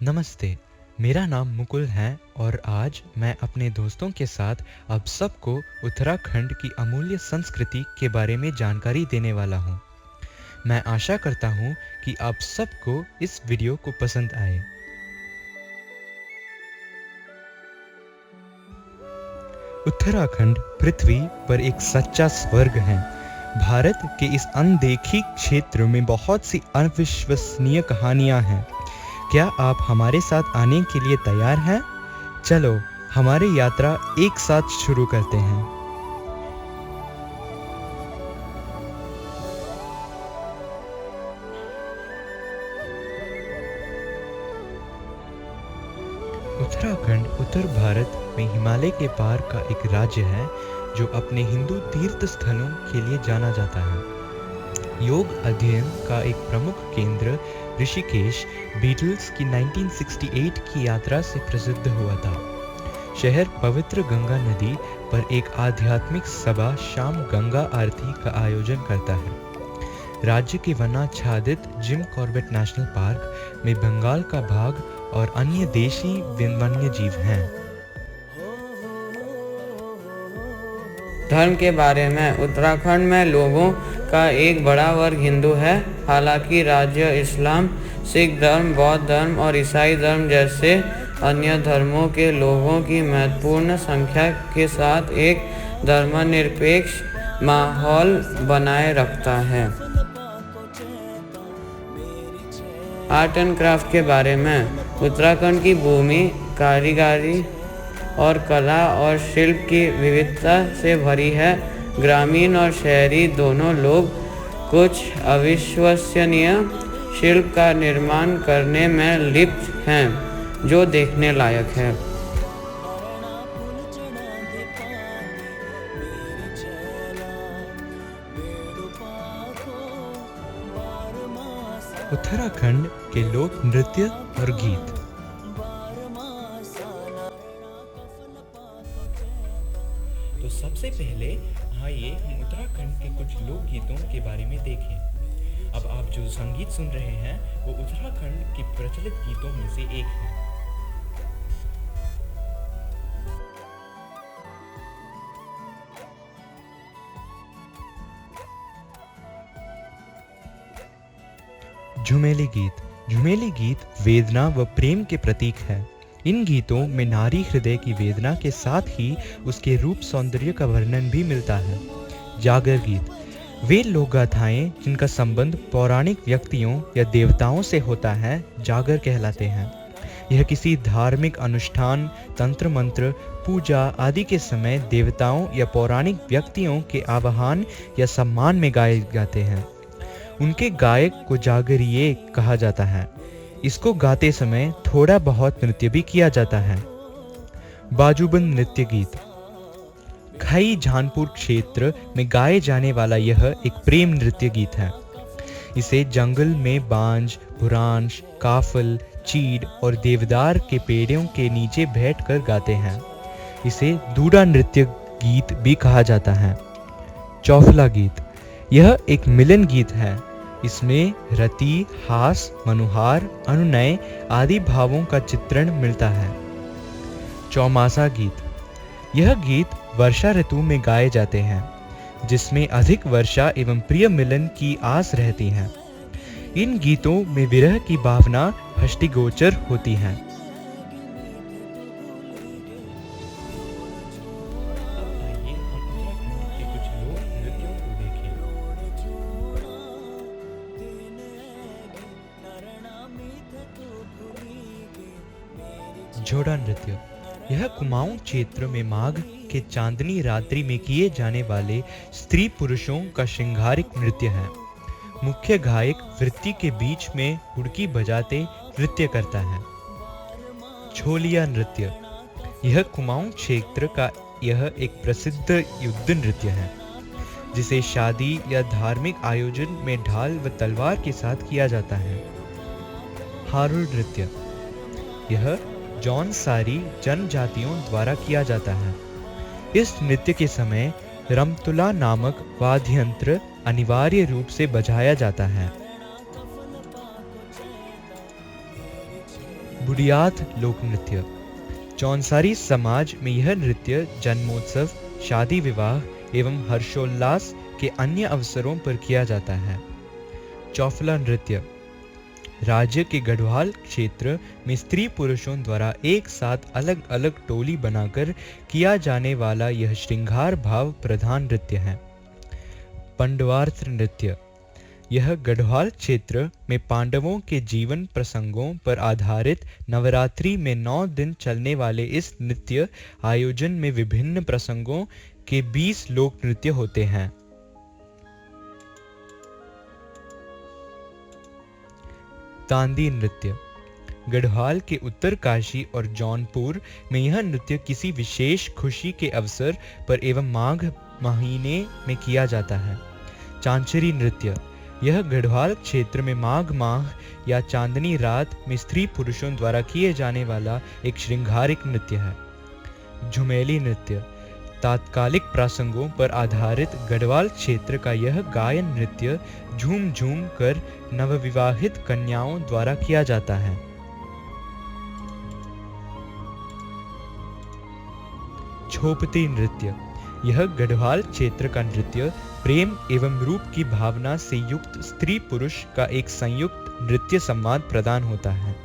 नमस्ते, मेरा नाम मुकुल है और आज मैं अपने दोस्तों के साथ आप सबको उत्तराखंड की अमूल्य संस्कृति के बारे में जानकारी देने वाला हूँ। मैं आशा करता हूँ कि आप सबको इस वीडियो को पसंद आए। उत्तराखंड पृथ्वी पर एक सच्चा स्वर्ग है। भारत के इस अनदेखी क्षेत्र में बहुत सी अविश्वसनीय कहानियाँ हैं। क्या आप हमारे साथ आने के लिए तैयार हैं? चलो हमारी यात्रा एक साथ शुरू करते हैं। उत्तराखंड उत्तर भारत में हिमालय के पार का एक राज्य है जो अपने हिंदू तीर्थ स्थलों के लिए जाना जाता है। योग अध्ययन का एक प्रमुख केंद्र ऋषिकेश बीटल्स की 1968 की यात्रा से प्रसिद्ध हुआ था। शहर पवित्र गंगा नदी पर एक आध्यात्मिक सभा शाम गंगा आरती का आयोजन करता है। राज्य के वनाच्छादित जिम कॉर्बेट नेशनल पार्क में बंगाल का बाघ और अन्य देशी वन्य जीव हैं। धर्म के बारे में उत्तराखंड में लोगों का एक बड़ा वर्ग हिंदू है। हालांकि राज्य इस्लाम, सिख धर्म, बौद्ध धर्म और ईसाई धर्म जैसे अन्य धर्मों के लोगों की महत्वपूर्ण संख्या के साथ एक धर्मनिरपेक्ष माहौल बनाए रखता है। आर्ट एंड क्राफ्ट के बारे में उत्तराखंड की भूमि कारीगरी और कला और शिल्प की विविधता से भरी है। ग्रामीण और शहरी दोनों लोग कुछ अविश्वसनीय शिल्प का निर्माण करने में लिप्त हैं जो देखने लायक है। उत्तराखंड के लोक नृत्य और गीत। तो सबसे पहले आइए हम उत्तराखंड के कुछ लोकगीतों के बारे में देखें। अब आप जो संगीत सुन रहे हैं वो उत्तराखंड के प्रचलित गीतों में से एक है। झुमेली गीत। झुमेली गीत वेदना व प्रेम के प्रतीक है। इन गीतों में नारी हृदय की वेदना के साथ ही उसके रूप सौंदर्य का वर्णन भी मिलता है। जागर गीत वे लोक गाथाएं जिनका संबंध पौराणिक व्यक्तियों या देवताओं से होता है जागर कहलाते हैं। यह किसी धार्मिक अनुष्ठान, तंत्र मंत्र, पूजा आदि के समय देवताओं या पौराणिक व्यक्तियों के आवाहन या सम्मान में गाए जाते हैं। उनके गायक को जागरिये कहा जाता है। इसको गाते समय थोड़ा बहुत नृत्य भी किया जाता है। बाजूबंद नृत्य गीत खई झानपुर क्षेत्र में गाए जाने वाला यह एक प्रेम नृत्य गीत है। इसे जंगल में बांज, बुरांश, काफल, चीड़ और देवदार के पेड़ों के नीचे बैठकर गाते हैं। इसे दूड़ा नृत्य गीत भी कहा जाता है। चौफला गीत यह एक मिलन गीत है। इसमें रति, हास, मनुहार, अनुनय आदि भावों का चित्रण मिलता है। चौमासा गीत यह गीत वर्षा ऋतु में गाए जाते हैं जिसमें अधिक वर्षा एवं प्रिय मिलन की आस रहती है। इन गीतों में विरह की भावना दृष्टिगोचर होती है। झोड़ा नृत्य यह कुमाऊं क्षेत्र में माघ के चांदनी रात्रि में किए जाने वाले स्त्री पुरुषों का श्रृंगारिक नृत्य है। मुख्य गायक वृत्ति के बीच में हुड़की बजाते नृत्य करता है। छोलिया नृत्य यह कुमाऊं क्षेत्र का यह एक प्रसिद्ध युद्ध नृत्य है जिसे शादी या धार्मिक आयोजन में ढाल व तलवार के साथ किया जाता है। हारुड़ नृत्य यह जौनसारी जनजातियों द्वारा किया जाता है। इस नृत्य के समय रमतुला नामक वाद्य यंत्र अनिवार्य रूप से बजाया जाता है। बुडियात लोक नृत्य। जौनसारी समाज में यह नृत्य जन्मोत्सव, शादी विवाह एवं हर्षोल्लास के अन्य अवसरों पर किया जाता है। चौफला नृत्य। राज्य के गढ़वाल क्षेत्र में स्त्री पुरुषों द्वारा एक साथ अलग अलग टोली बनाकर किया जाने वाला यह श्रृंगार भाव प्रधान नृत्य है। पंडवार्थ नृत्य। यह गढ़वाल क्षेत्र में पांडवों के जीवन प्रसंगों पर आधारित नवरात्रि में 9 दिन चलने वाले इस नृत्य आयोजन में विभिन्न प्रसंगों के 20 लोक नृत्य होते हैं। तांदी नृत्य। गढ़वाल के उत्तरकाशी और जौनपुर में यह नृत्य किसी विशेष खुशी के अवसर पर एवं माघ महीने में किया जाता है। चांचरी नृत्य। यह गढ़वाल क्षेत्र में माघ माह या चांदनी रात में स्त्री पुरुषों द्वारा किए जाने वाला एक श्रृंगारिक नृत्य है। झुमेली नृत्य। तात्कालिक प्रसंगों पर आधारित गढ़वाल क्षेत्र का यह गायन नृत्य झूम झूम कर नवविवाहित कन्याओं द्वारा किया जाता है। छोपती नृत्य। यह गढ़वाल क्षेत्र का नृत्य प्रेम एवं रूप की भावना से युक्त स्त्री पुरुष का एक संयुक्त नृत्य संवाद प्रदान होता है।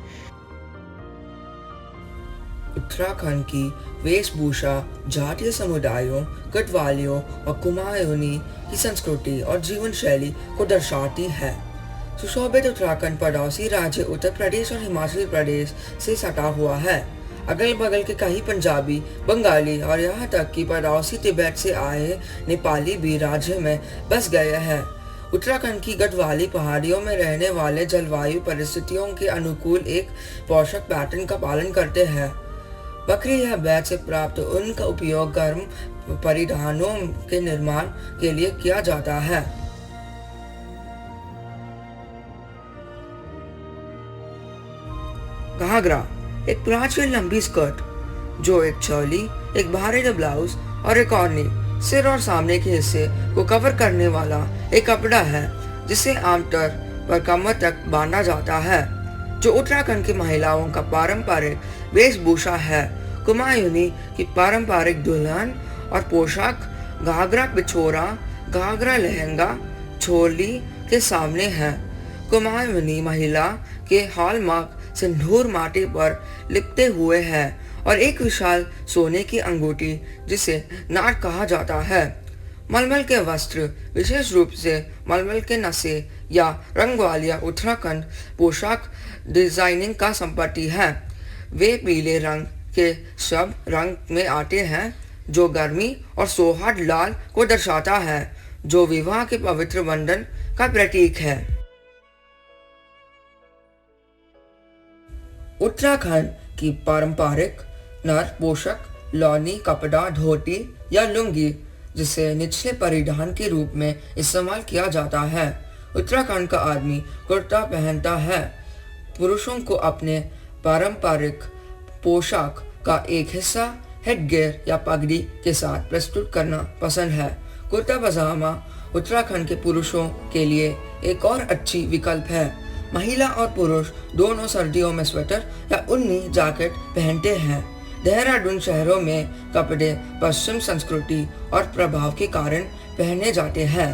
उत्तराखंड की वेशभूषा जातीय समुदायों, गढ़वालियों और कुमायूनी की संस्कृति और जीवन शैली को दर्शाती है। सुशोभित उत्तराखंड पड़ोसी राज्य उत्तर प्रदेश और हिमाचल प्रदेश से सटा हुआ है। अगल बगल के कई पंजाबी, बंगाली और यहाँ तक कि पड़ोसी तिब्बत से आए नेपाली भी राज्य में बस गए हैं। उत्तराखंड की गढ़वाली पहाड़ियों में रहने वाले जलवायु परिस्थितियों के अनुकूल एक पोशाक पैटर्न का पालन करते हैं। बकरी या बैल से प्राप्त ऊन का उपयोग गर्म परिधानों के निर्माण के लिए किया जाता है। घाघरा एक प्राचीन लंबी स्कर्ट जो एक चोली, एक भारी ब्लाउज और एक ओढ़नी, सिर और सामने के हिस्से को कवर करने वाला एक कपड़ा है जिसे आमतौर पर कमर तक बांधा जाता है, जो उत्तराखंड की महिलाओं का पारंपरिक वेशभूषा है। कुमायूनी की पारंपरिक दुल्हन और पोशाक घाघरा पिछोरा, घाघरा लहंगा, चोली के सामने है। कुमायूनी महिला के हॉलमार्क सिंदूर माटी पर लिपटे हुए हैं और एक विशाल सोने की अंगूठी जिसे नाट कहा जाता है। मलमल के वस्त्र, विशेष रूप से मलमल के नशे या रंग वाली उत्तराखंड पोशाक डिजाइनिंग का संपत्ति है। वे पीले रंग के सब रंग में आते हैं जो गर्मी और सौहार्द लाल को दर्शाता है, जो विवाह के पवित्र बंधन का प्रतीक है। उत्तराखंड की पारंपरिक नर पोशाक लौनी कपड़ा, धोती या लुंगी, जिसे निचले परिधान के रूप में इस्तेमाल किया जाता है। उत्तराखंड का आदमी कुर्ता पहनता है। पुरुषों को अपने पारंपरिक पोशाक का एक हिस्सा हेडगियर या पगड़ी के साथ प्रस्तुत करना पसंद है। कुर्ता पजामा उत्तराखंड के पुरुषों के लिए एक और अच्छी विकल्प है। महिला और पुरुष दोनों सर्दियों में स्वेटर या ऊनी जैकेट पहनते हैं। देहरादून शहरों में कपड़े पश्चिम संस्कृति और प्रभाव के कारण पहने जाते हैं।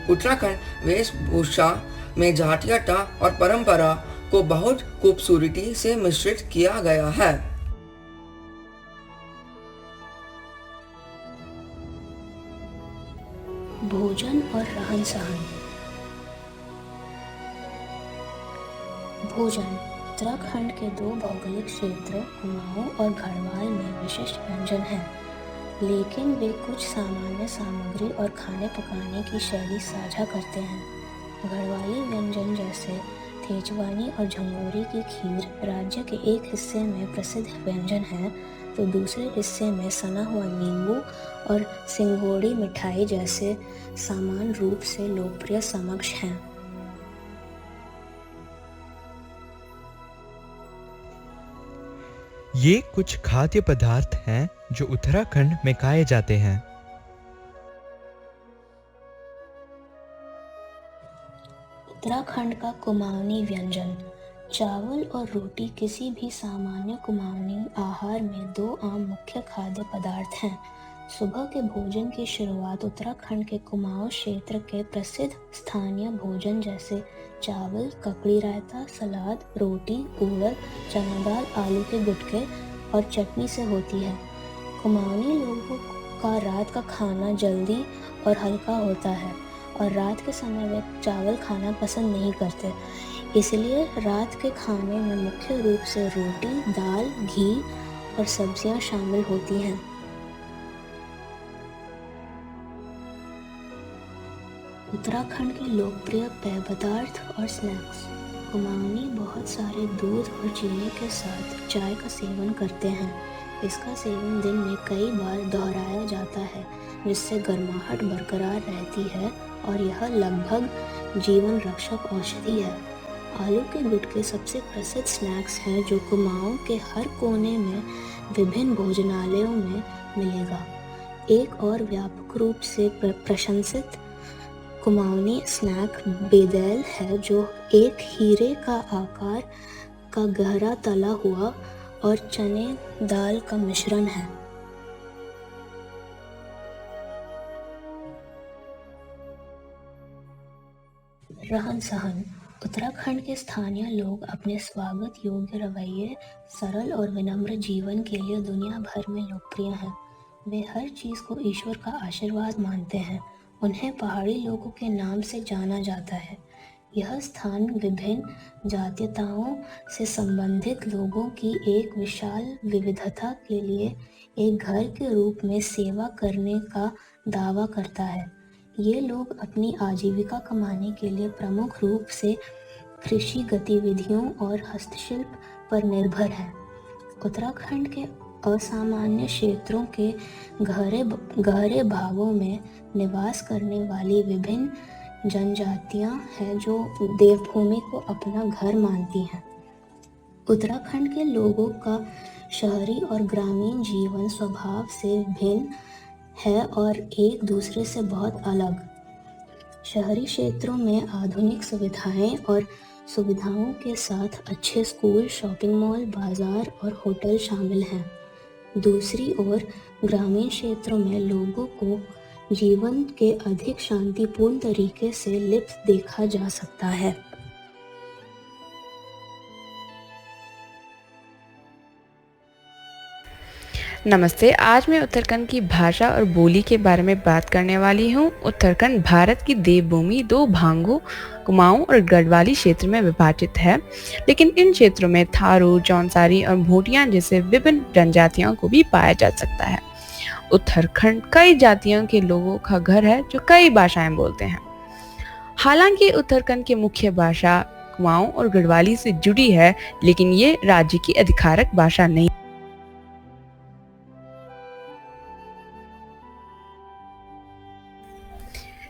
उत्तराखंड वेशभूषा में जातीयता और परंपरा को बहुत खूबसूरती से मिश्रित किया गया है। भोजन और रहन सहन। भोजन उत्तराखंड के 2 भौगोलिक क्षेत्रों कुमाऊं और गढ़वाल में विशिष्ट व्यंजन हैं, लेकिन वे कुछ सामान्य सामग्री और खाने पकाने की शैली साझा करते हैं। गढ़वाली व्यंजन जैसे तेजवानी और झंगोरी की खीर राज्य के एक हिस्से में प्रसिद्ध व्यंजन है, तो दूसरे हिस्से में सना हुआ नींबू और सिंगोड़ी मिठाई जैसे सामान्य रूप से लोकप्रिय समक्ष हैं। ये कुछ खाद्य पदार्थ हैं जो उत्तराखंड में खाए जाते हैं। उत्तराखंड का कुमाऊनी व्यंजन चावल और रोटी किसी भी सामान्य कुमाऊनी आहार में दो आम मुख्य खाद्य पदार्थ हैं। सुबह के भोजन की शुरुआत उत्तराखंड के कुमाऊं क्षेत्र के प्रसिद्ध स्थानीय भोजन जैसे चावल, ककड़ी रायता, सलाद, रोटी, उड़द, चना दाल, आलू के गुटके और चटनी से होती है। कुमाऊनी लोगों का रात का खाना जल्दी और हल्का होता है और रात के समय वे चावल खाना पसंद नहीं करते। इसलिए रात के खाने में मुख्य रूप से रोटी, दाल, घी और सब्जियां शामिल होती हैं। उत्तराखंड के लोकप्रिय पेय पदार्थ और स्नैक्स। कुमाऊनी बहुत सारे दूध और चीनी के साथ चाय का सेवन करते हैं। इसका सेवन दिन में कई बार दोहराया जाता है, जिससे गर्माहट बरकरार रहती है और यह लगभग जीवन रक्षक औषधि है। आलू के गुटके सबसे प्रसिद्ध स्नैक्स हैं जो कुमाऊं के हर कोने में विभिन्न भोजनालयों में मिलेगा। एक और व्यापक रूप से प्रशंसित कुमाऊनी स्नैक बेदैल है, जो एक हीरे का आकार का गहरा तला हुआ और चने दाल का मिश्रण है। रहन सहन। उत्तराखंड के स्थानीय लोग अपने स्वागत योग्य रवैये, सरल और विनम्र जीवन के लिए दुनिया भर में लोकप्रिय हैं। वे हर चीज़ को ईश्वर का आशीर्वाद मानते हैं। उन्हें पहाड़ी लोगों के नाम से जाना जाता है। यह स्थान विभिन्न जातीयताओं से संबंधित लोगों की एक विशाल विविधता के लिए एक घर के रूप में सेवा करने का दावा करता है। ये लोग अपनी आजीविका कमाने के लिए प्रमुख रूप से कृषि गतिविधियों और हस्तशिल्प पर निर्भर हैं। उत्तराखंड के असामान्य क्षेत्रों के गहरे भागों में निवास करने वाली विभिन्न जनजातियां हैं जो देवभूमि को अपना घर मानती हैं। उत्तराखंड के लोगों का शहरी और ग्रामीण जीवन स्वभाव से भिन्न है और एक दूसरे से बहुत अलग। शहरी क्षेत्रों में आधुनिक सुविधाओं के साथ अच्छे स्कूल, शॉपिंग मॉल, बाजार और होटल शामिल हैं। दूसरी ओर ग्रामीण क्षेत्रों में लोगों को जीवन के अधिक शांतिपूर्ण तरीके से लिप्त देखा जा सकता है। नमस्ते। आज मैं उत्तराखंड की भाषा और बोली के बारे में बात करने वाली हूँ। उत्तराखंड भारत की देवभूमि दो भागों कुमाऊं और गढ़वाली क्षेत्र में विभाजित है, लेकिन इन क्षेत्रों में थारू, जौनसारी और भोटिया जैसे विभिन्न जनजातियों को भी पाया जा सकता है। उत्तराखंड कई जातियों के लोगों का घर है जो कई भाषाएं बोलते हैं। हालांकि उत्तराखंड की मुख्य भाषा कुमाऊं और गढ़वाली से जुड़ी है, लेकिन ये राज्य की आधिकारिक भाषा नहीं।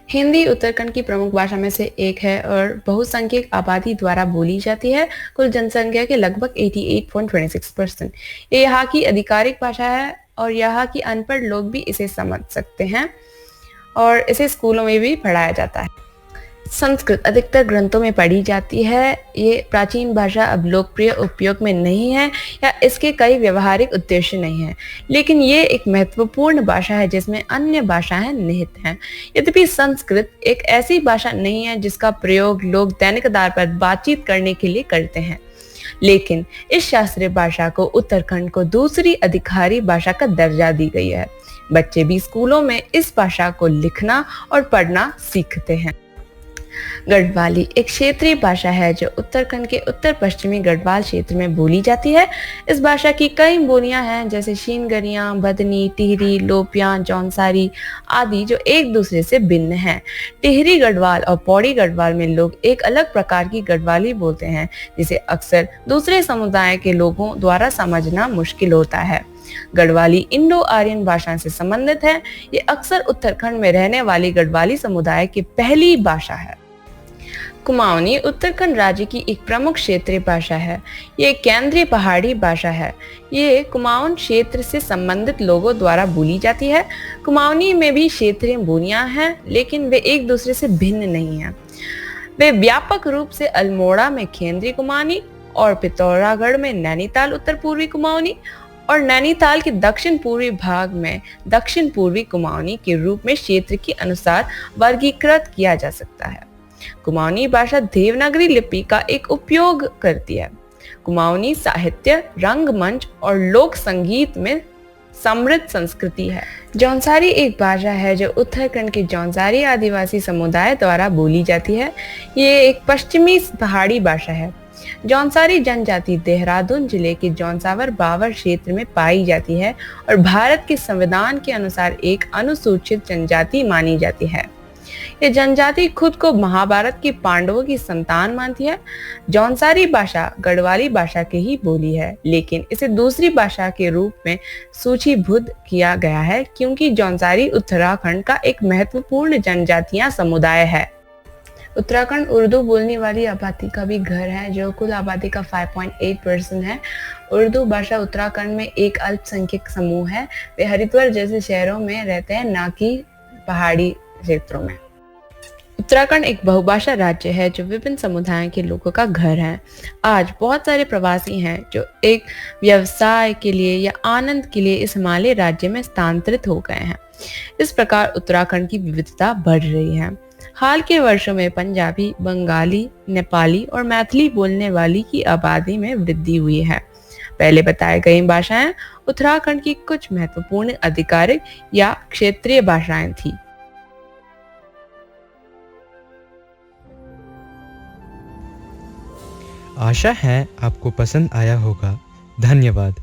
हिंदी उत्तराखंड की प्रमुख भाषा में से एक है और बहुसंख्यक आबादी द्वारा बोली जाती है। कुल जनसंख्या के लगभग 88.26%। ये यहाँ की आधिकारिक भाषा है और यहाँ की अनपढ़ लोग भी इसे समझ सकते हैं और इसे स्कूलों में भी पढ़ाया जाता है। संस्कृत अधिकतर ग्रंथों में पढ़ी जाती है। ये प्राचीन भाषा अब लोकप्रिय उपयोग में नहीं है या इसके कई व्यवहारिक उद्देश्य नहीं है, लेकिन ये एक महत्वपूर्ण भाषा है जिसमें अन्य भाषाएं निहित हैं। यद्यपि संस्कृत एक ऐसी भाषा नहीं है जिसका प्रयोग लोग दैनिक आधार पर बातचीत करने के लिए करते हैं, लेकिन इस शास्त्रीय भाषा को उत्तराखंड को दूसरी आधिकारिक भाषा का दर्जा दी गई है। बच्चे भी स्कूलों में इस भाषा को लिखना और पढ़ना सीखते हैं। गढ़वाली एक क्षेत्रीय भाषा है जो उत्तराखंड के उत्तर पश्चिमी गढ़वाल क्षेत्र में बोली जाती है। इस भाषा की कई बोलियां हैं जैसे शीनगरिया, बदनी, टिहरी, लोपिया, जौनसारी आदि जो एक दूसरे से भिन्न हैं। टिहरी गढ़वाल और पौड़ी गढ़वाल में लोग एक अलग प्रकार की गढ़वाली बोलते हैं जिसे अक्सर दूसरे समुदाय के लोगों द्वारा समझना मुश्किल होता है। गढ़वाली इंडो आर्यन भाषा से संबंधित है। ये अक्सर उत्तराखंड में रहने वाली गढ़वाली समुदाय की पहली भाषा है। कुमाऊनी उत्तराखंड राज्य की एक प्रमुख क्षेत्रीय भाषा है। ये केंद्रीय पहाड़ी भाषा है। ये कुमाऊन क्षेत्र से संबंधित लोगों द्वारा बोली जाती है। कुमाऊनी में भी क्षेत्रीय बोलियां हैं, लेकिन वे एक दूसरे से भिन्न नहीं हैं। वे व्यापक रूप से अल्मोड़ा में केंद्रीय कुमाऊनी और पिथौरागढ़ में नैनीताल उत्तर पूर्वी कुमाऊनी और नैनीताल के दक्षिण पूर्वी भाग में दक्षिण पूर्वी कुमाऊनी के रूप में क्षेत्र के अनुसार वर्गीकृत किया जा सकता है। कुमाऊनी भाषा देवनागरी लिपि का एक उपयोग करती है। कुमाऊनी साहित्य, रंगमंच और लोक संगीत में समृद्ध संस्कृति है। जौनसारी एक भाषा है जो उत्तराखंड के जौनसारी आदिवासी समुदाय द्वारा बोली जाती है। ये एक पश्चिमी पहाड़ी भाषा है। जौनसारी जनजाति देहरादून जिले के जौनसावर बावर क्षेत्र में पाई जाती है और भारत के संविधान के अनुसार एक अनुसूचित जनजाति मानी जाती है। ये जनजाति खुद को महाभारत के पांडवों की संतान मानती है। जौनसारी भाषा गढ़वाली भाषा की ही बोली है, लेकिन इसे दूसरी भाषा के रूप में सूचीबद्ध किया गया है क्योंकि जौनसारी उत्तराखंड का एक महत्वपूर्ण जनजातीय समुदाय है। उत्तराखंड उर्दू बोलने वाली आबादी का भी घर है, जो कुल आबादी का 5.8% है। उर्दू भाषा उत्तराखंड में एक अल्पसंख्यक समूह है। वे हरिद्वार जैसे शहरों में रहते हैं, ना कि पहाड़ी क्षेत्रों में। उत्तराखंड एक बहुभाषा राज्य है जो विभिन्न समुदायों के लोगों का घर है। आज बहुत सारे प्रवासी हैं जो एक व्यवसाय के लिए या आनंद के लिए इस हिमालय राज्य में स्थानांतरित हो गए हैं। इस प्रकार उत्तराखंड की विविधता बढ़ रही है। हाल के वर्षों में पंजाबी, बंगाली, नेपाली और मैथिली बोलने वाली की आबादी में वृद्धि हुई है। पहले बताए गई भाषाएं उत्तराखंड की कुछ महत्वपूर्ण आधिकारिक या क्षेत्रीय भाषाएं थी। आशा है आपको पसंद आया होगा। धन्यवाद।